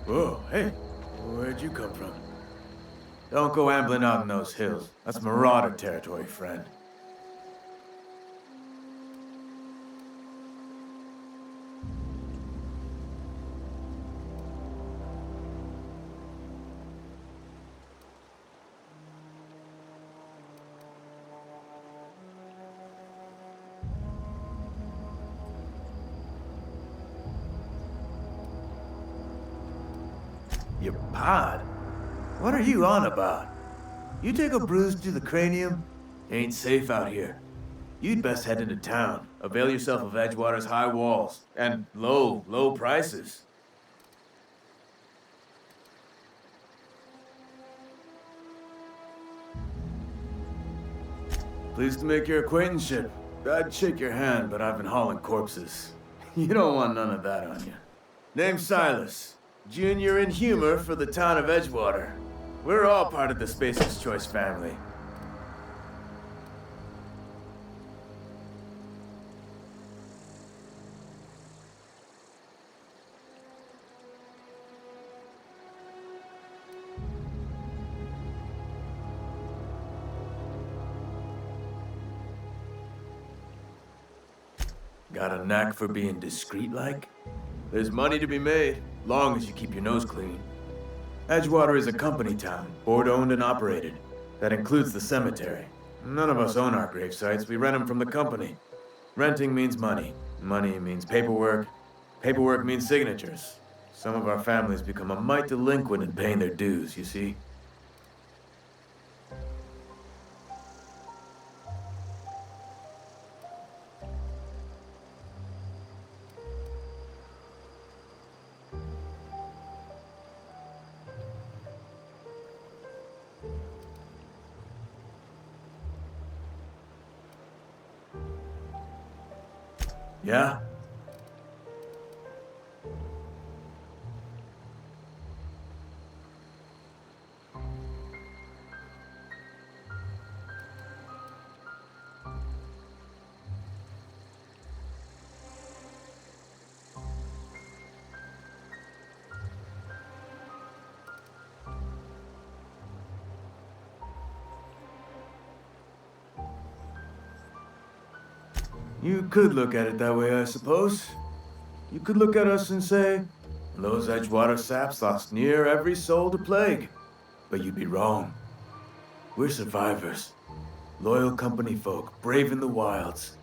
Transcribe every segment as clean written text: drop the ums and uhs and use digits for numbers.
Whoa, hey, where'd you come from? Don't go ambling out in those hills. That's marauder territory, friend. Your pod? What are you on about? You take a bruise to the cranium? Ain't safe out here. You'd best head into town. Avail yourself of Edgewater's high walls and low prices. Pleased to make your acquaintanceship. I'd shake your hand, but I've been hauling corpses. You don't want none of that on you. Name's Silas. Junior in humor for the town of Edgewater. We're all part of the Spacer's Choice family. Got a knack for being discreet-like? There's money to be made, long as you keep your nose clean. Edgewater is a company town, board-owned and operated. That includes the cemetery. None of us own our grave sites, we rent them from the company. Renting means money. Money means paperwork. Paperwork means signatures. Some of our families become a mite delinquent in paying their dues, you see? Yeah? You could look at it that way, I suppose. You could look at us and say, those Edgewater saps lost near every soul to plague. But you'd be wrong. We're survivors. Loyal company folk, brave in the wilds.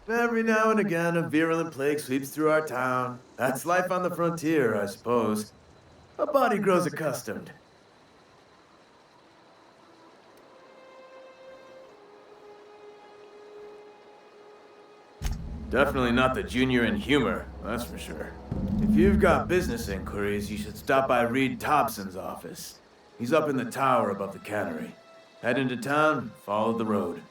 Every now and again, a virulent plague sweeps through our town. That's life on the frontier, I suppose. A body grows accustomed. Definitely not the junior in humor, that's for sure. If you've got business inquiries, you should stop by Reed Thompson's office. He's up in the tower above the cannery. Head into town, follow the road.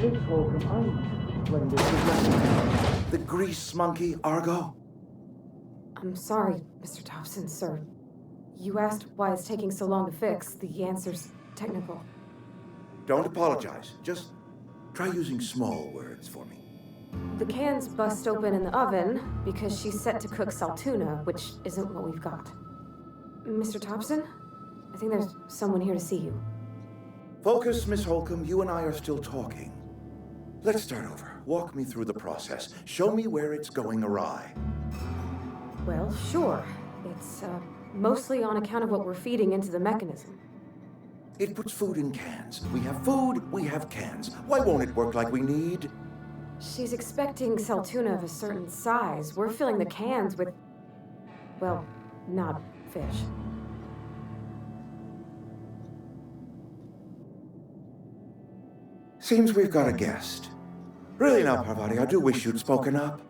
Miss Holcomb, I'm splendid. The grease monkey, Argo? I'm sorry, Mr. Thompson, sir. You asked why it's taking so long to fix. The answer's technical. Don't apologize. Just try using small words for me. The cans bust open in the oven because she's set to cook saltuna, which isn't what we've got. Mr. Thompson? I think there's someone here to see you. Focus, Miss Holcomb. You and I are still talking. Let's start over. Walk me through the process. Show me where it's going awry. Well, sure. It's, mostly on account of what we're feeding into the mechanism. It puts food in cans. We have food, we have cans. Why won't it work like we need? She's expecting saltuna of a certain size. We're filling the cans with, well, not fish. Seems we've got a guest. Really now, Parvati, I do wish you'd spoken up.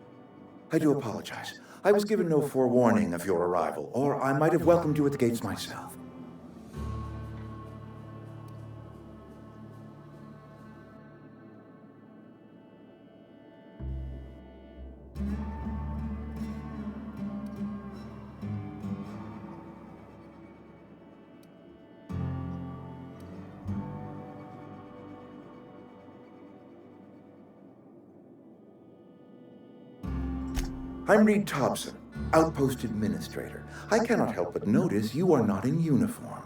I do apologize. I was given no forewarning of your arrival, or I might have welcomed you at the gates myself. I'm Reed Thompson, Outpost Administrator. I cannot help but notice you are not in uniform.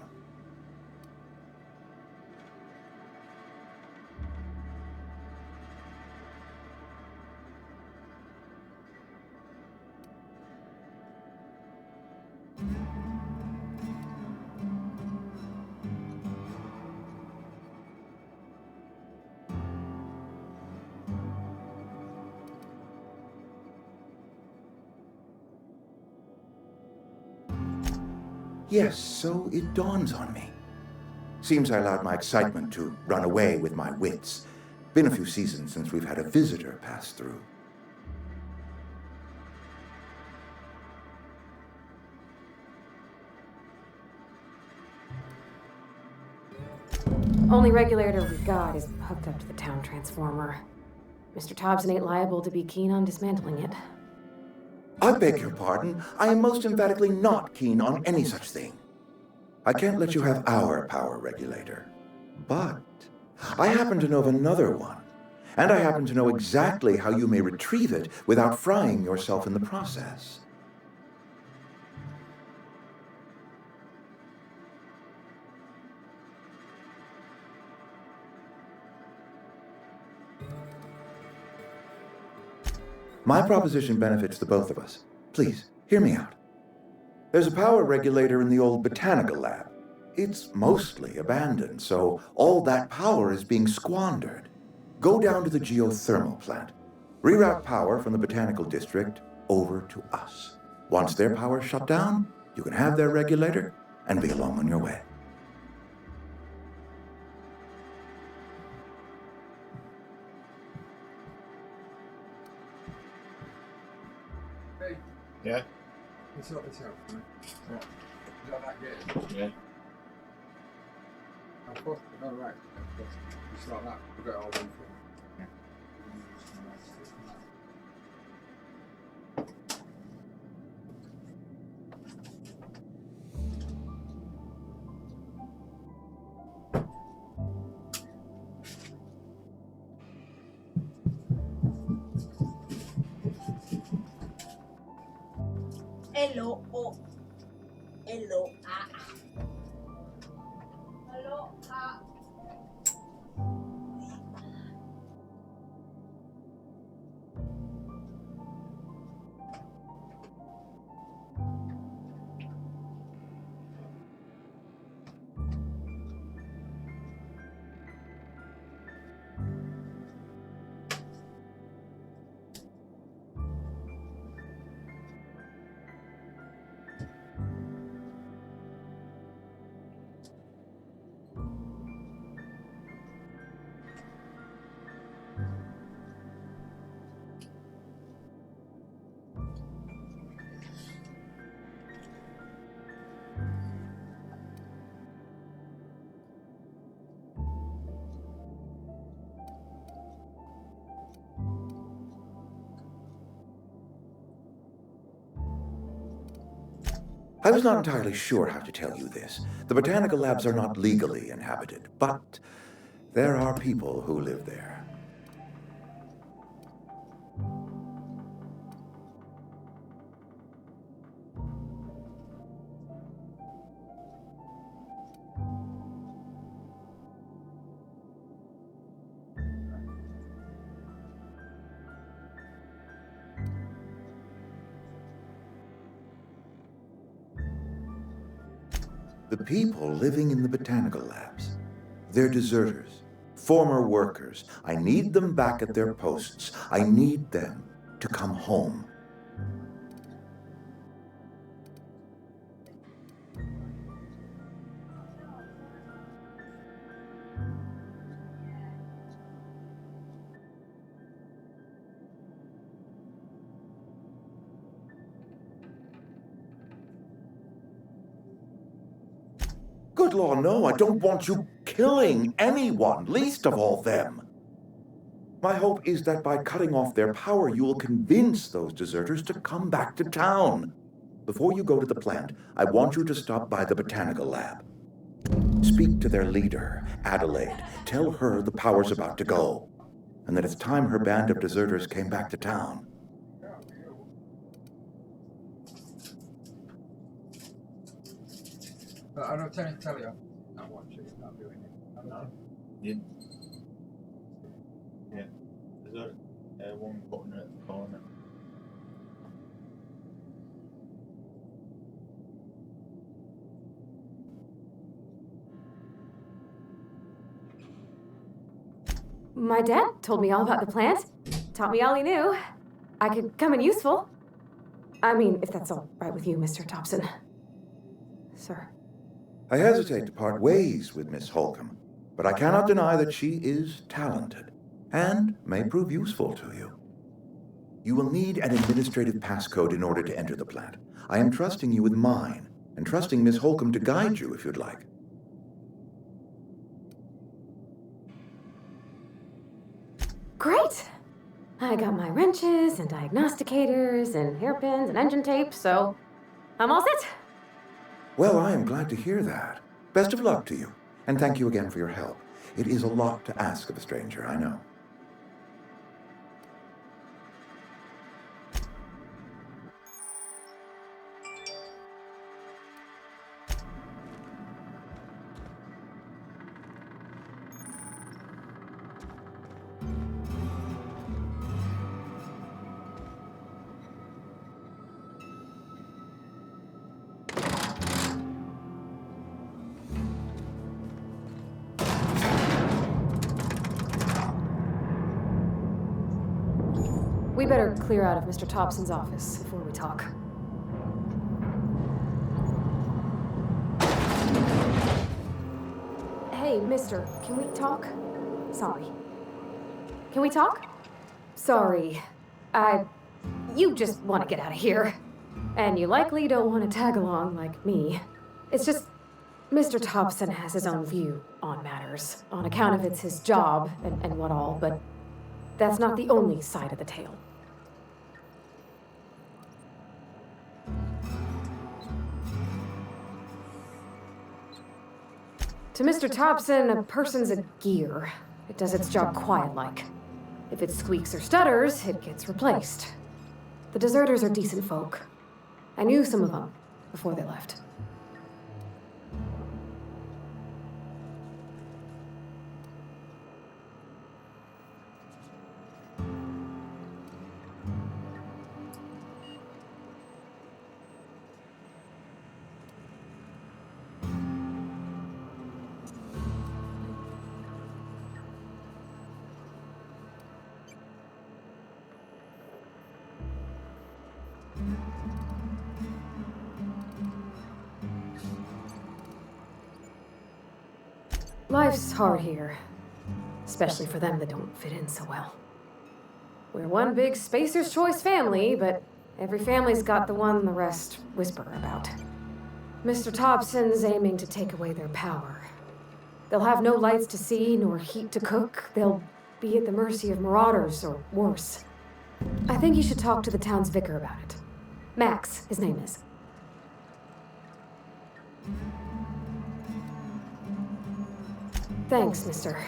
Yes, so it dawns on me. Seems I allowed my excitement to run away with my wits. Been a few seasons since we've had a visitor pass through. Only regulator we've got is hooked up to the town transformer. Mr. Thompson ain't liable to be keen on dismantling it. I beg your pardon. I am most emphatically not keen on any such thing. I can't let you have our power regulator. But I happen to know of another one. And I happen to know exactly how you may retrieve it without frying yourself in the process. My proposition benefits the both of us. Please, hear me out. There's a power regulator in the old botanical lab. It's mostly abandoned, so all that power is being squandered. Go down to the geothermal plant. Reroute power from the botanical district over to us. Once their power's shut down, you can have their regulator and be along on your way. Yeah? Let's sort this out. Yeah. Is that game? Yeah. Of course. Oh, right. Of course. Just like that. We'll get it all done for you. Hello, oh. Hello, ah. Hello, ah. I was not entirely sure how to tell you this. The botanical labs are not legally inhabited, but there are people who live there. The people living in the botanical labs. They're deserters, former workers. I need them back at their posts. I need them to come home. Good law, no, I don't want you killing anyone, least of all them. My hope is that by cutting off their power, you will convince those deserters to come back to town. Before you go to the plant, I want you to stop by the botanical lab. Speak to their leader, Adelaide. Tell her the power's about to go, and that it's time her band of deserters came back to town. I don't tell you. I'm watching it, not doing it. No. Yeah. Yeah. There's one button at the corner. My dad told me all about the plant. Taught me all he knew. I could come in useful. I mean, if that's all right with you, Mr. Thompson. Sir. I hesitate to part ways with Miss Holcomb, but I cannot deny that she is talented and may prove useful to you. You will need an administrative passcode in order to enter the plant. I am trusting you with mine, and trusting Miss Holcomb to guide you if you'd like. Great! I got my wrenches and diagnosticators and hairpins and engine tape, so I'm all set. Well, I am glad to hear that. Best of luck to you, and thank you again for your help. It is a lot to ask of a stranger, I know. We better clear out of Mr. Thompson's office before we talk. Hey, mister, can we talk? Sorry. Can we talk? Sorry. You just want to get out of here. And you likely don't want to tag along like me. It's just, Mr. Thompson has his own view on matters, on account of it's his job and what all, but that's not the only side of the tale. To Mr. Thompson, a person's a gear. It does its job quiet-like. If it squeaks or stutters, it gets replaced. The deserters are decent folk. I knew some of them before they left. Life's hard here, especially for them that don't fit in so well. We're one big Spacer's Choice family, but every family's got the one the rest whisper about. Mr. Thompson's aiming to take away their power. They'll have no lights to see, nor heat to cook. They'll be at the mercy of marauders, or worse. I think you should talk to the town's vicar about it. Max, his name is. Thanks, mister.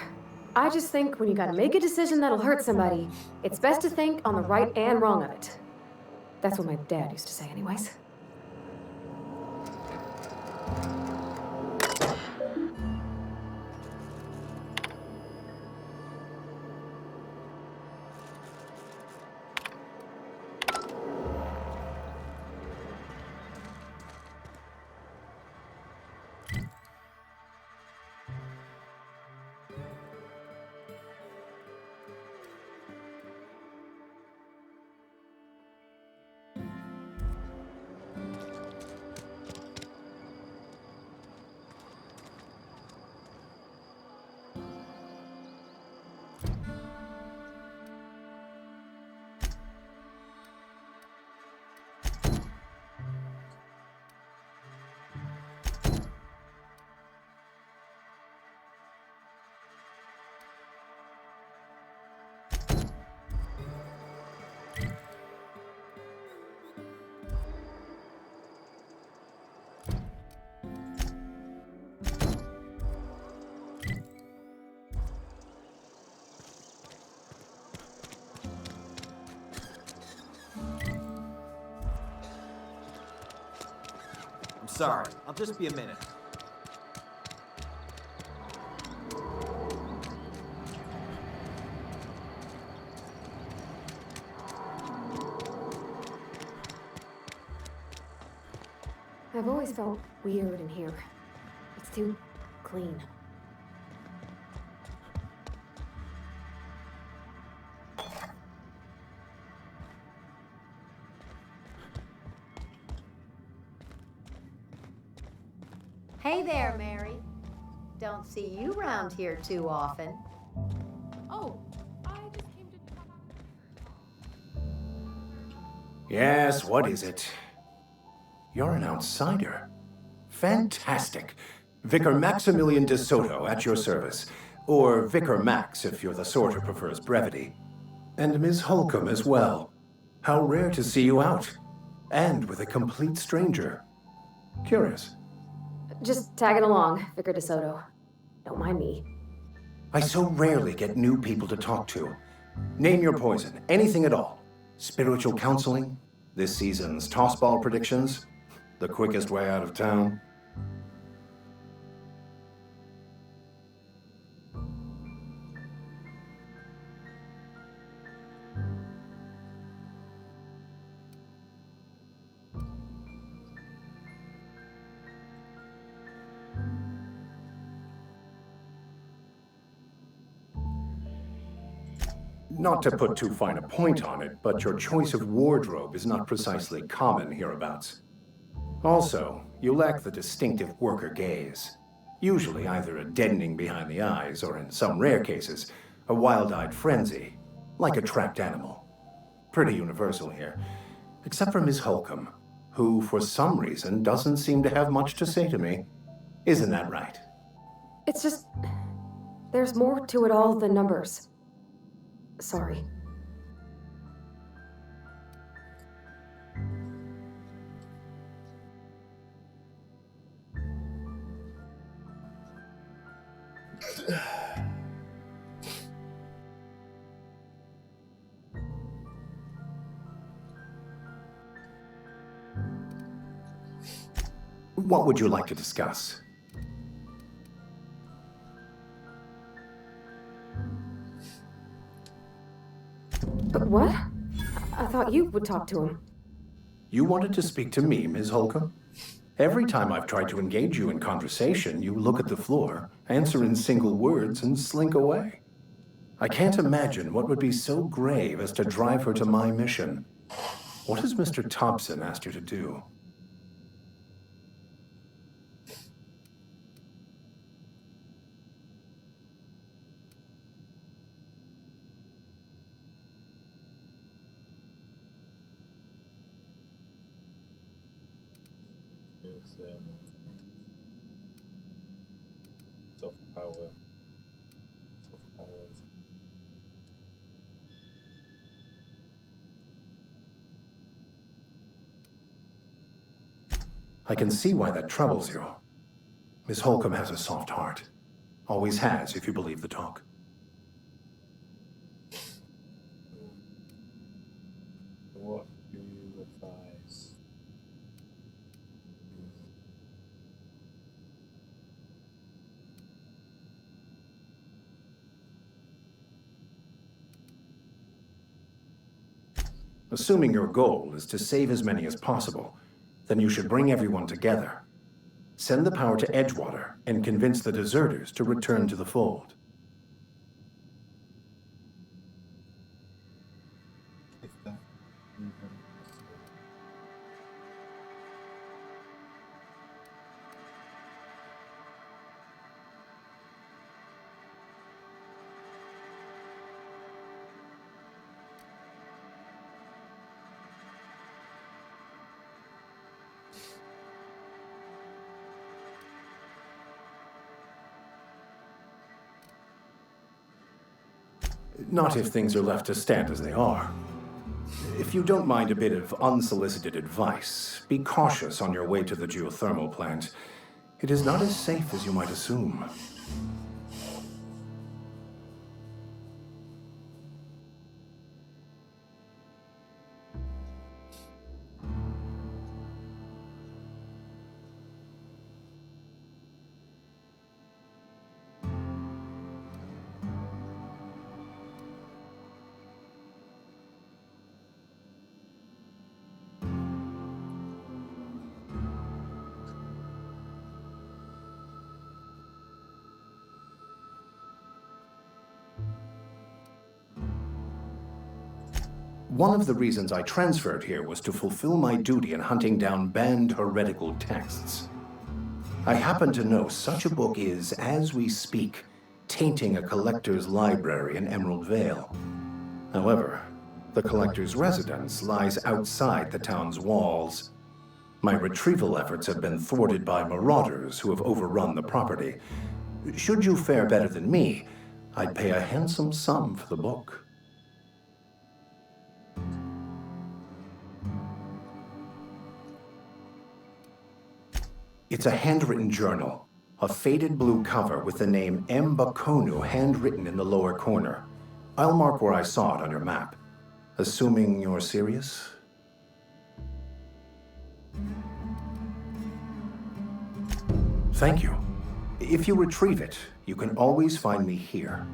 I just think when you gotta make a decision that'll hurt somebody, it's best to think on the right and wrong of it. That's what my dad used to say anyways. I'm sorry. I'll just be a minute. I've always felt weird in here. It's too clean. Hey there, Mary. Don't see you around here too often. Oh, I just came to... Yes, what is it? You're an outsider. Fantastic. Vicar Maximilian de Soto at your service. Or Vicar Max if you're the sort who prefers brevity. And Ms. Holcomb as well. How rare to see you out. And with a complete stranger. Curious. Just tagging along, Vicar DeSoto. Don't mind me. I so rarely get new people to talk to. Name your poison, anything at all. Spiritual counseling, this season's tossball predictions, the quickest way out of town. Not to put too fine a point on it, but your choice of wardrobe is not precisely common hereabouts. Also, you lack the distinctive worker gaze. Usually either a deadening behind the eyes, or in some rare cases, a wild-eyed frenzy, like a trapped animal. Pretty universal here, except for Miss Holcomb, who, for some reason, doesn't seem to have much to say to me. Isn't that right? It's just... there's more to it all than numbers. Sorry. What would you like to discuss? But what? I thought you would talk to him. You wanted to speak to me, Ms. Holcomb? Every time I've tried to engage you in conversation, you look at the floor, answer in single words, and slink away. I can't imagine what would be so grave as to drive her to my mission. What has Mr. Thompson asked you to do? It's soft power. Soft powers. I can see why that troubles you. Miss Holcomb has a soft heart. Always has, if you believe the talk. What do you advise? Assuming your goal is to save as many as possible, then you should bring everyone together. Send the power to Edgewater and convince the deserters to return to the fold. If that even possible. Not if things are left to stand as they are. If you don't mind a bit of unsolicited advice, be cautious on your way to the geothermal plant. It is not as safe as you might assume. One of the reasons I transferred here was to fulfill my duty in hunting down banned heretical texts. I happen to know such a book is, as we speak, tainting a collector's library in Emerald Vale. However, the collector's residence lies outside the town's walls. My retrieval efforts have been thwarted by marauders who have overrun the property. Should you fare better than me, I'd pay a handsome sum for the book. It's a handwritten journal, a faded blue cover with the name M. Bakonu handwritten in the lower corner. I'll mark where I saw it on your map. Assuming you're serious? Thank you. If you retrieve it, you can always find me here.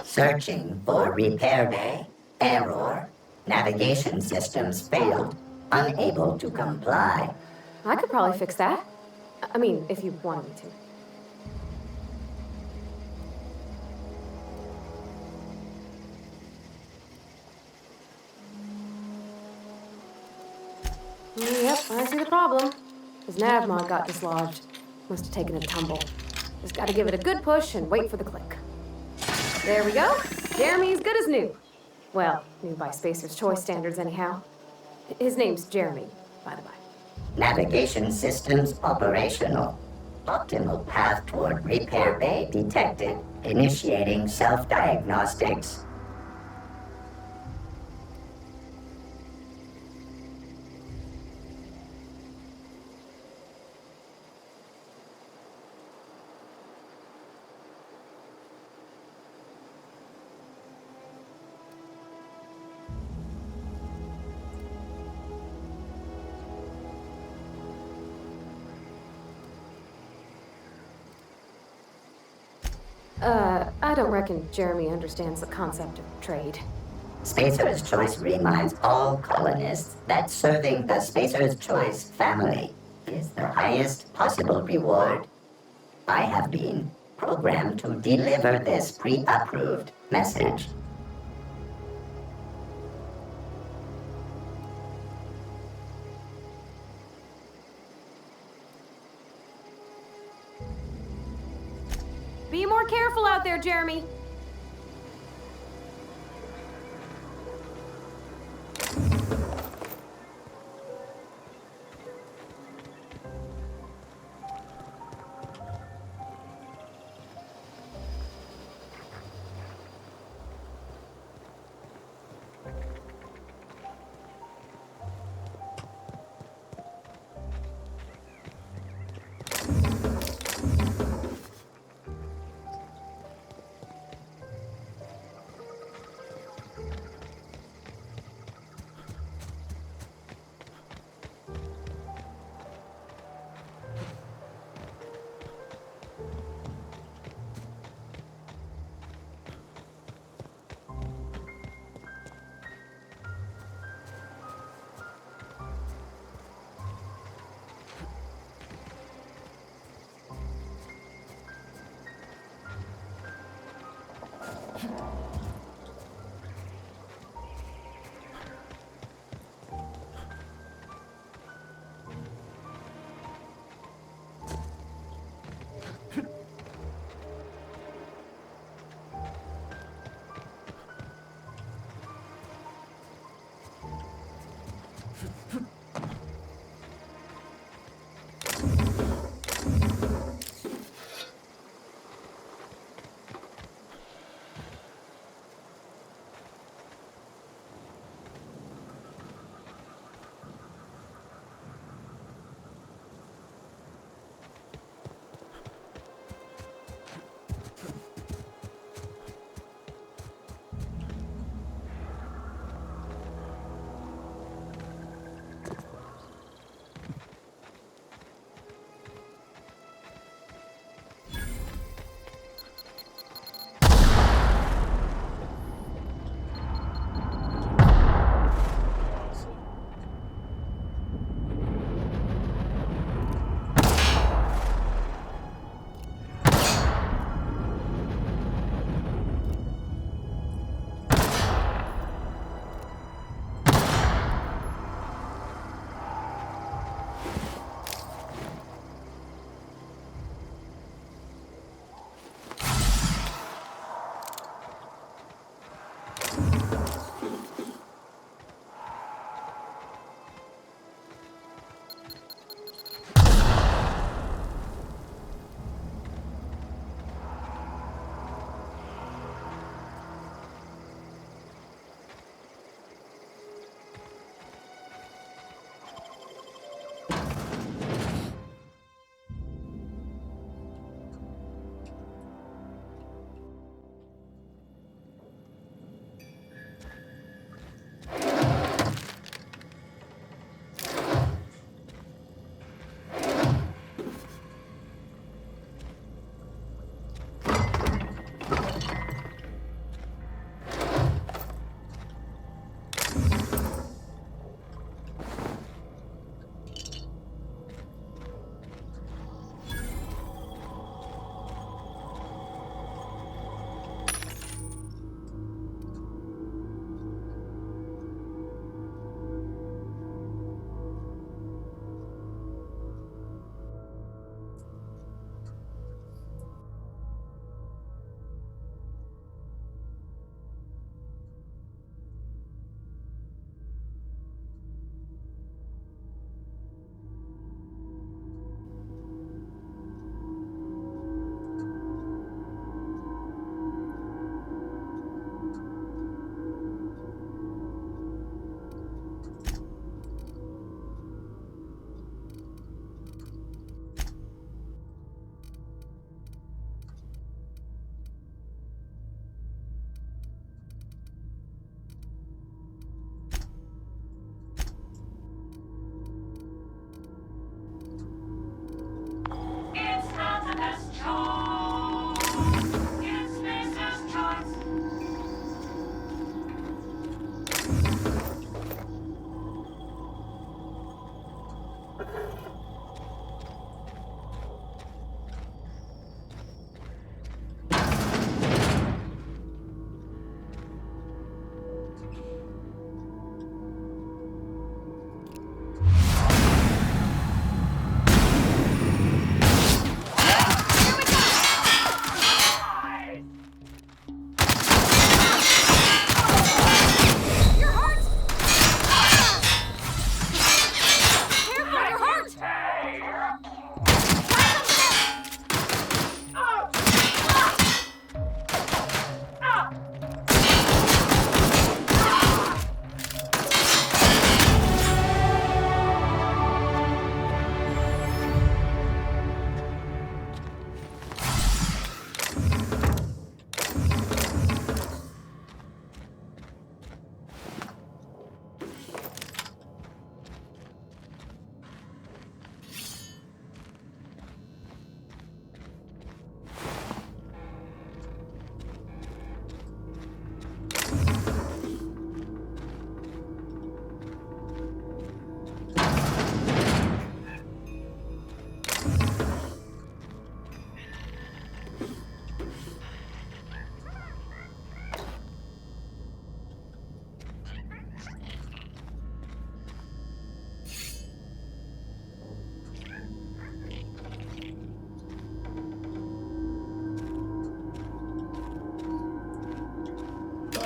Searching for repair bay. Error. Navigation systems failed. Unable to comply. I could probably fix that. I mean, if you wanted me to. Yep, I see the problem. His nav mod got dislodged. Must have taken a tumble. Just gotta give it a good push and wait for the click. There we go. Jeremy's good as new. Well, new by Spacer's Choice standards, anyhow. His name's Jeremy, by the by. Navigation systems operational. Optimal path toward repair bay detected. Initiating self-diagnostics. I don't reckon Jeremy understands the concept of trade. Spacer's Choice reminds all colonists that serving the Spacer's Choice family is the highest possible reward. I have been programmed to deliver this pre-approved message. Be more careful out there, Jeremy.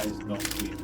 is not sweet.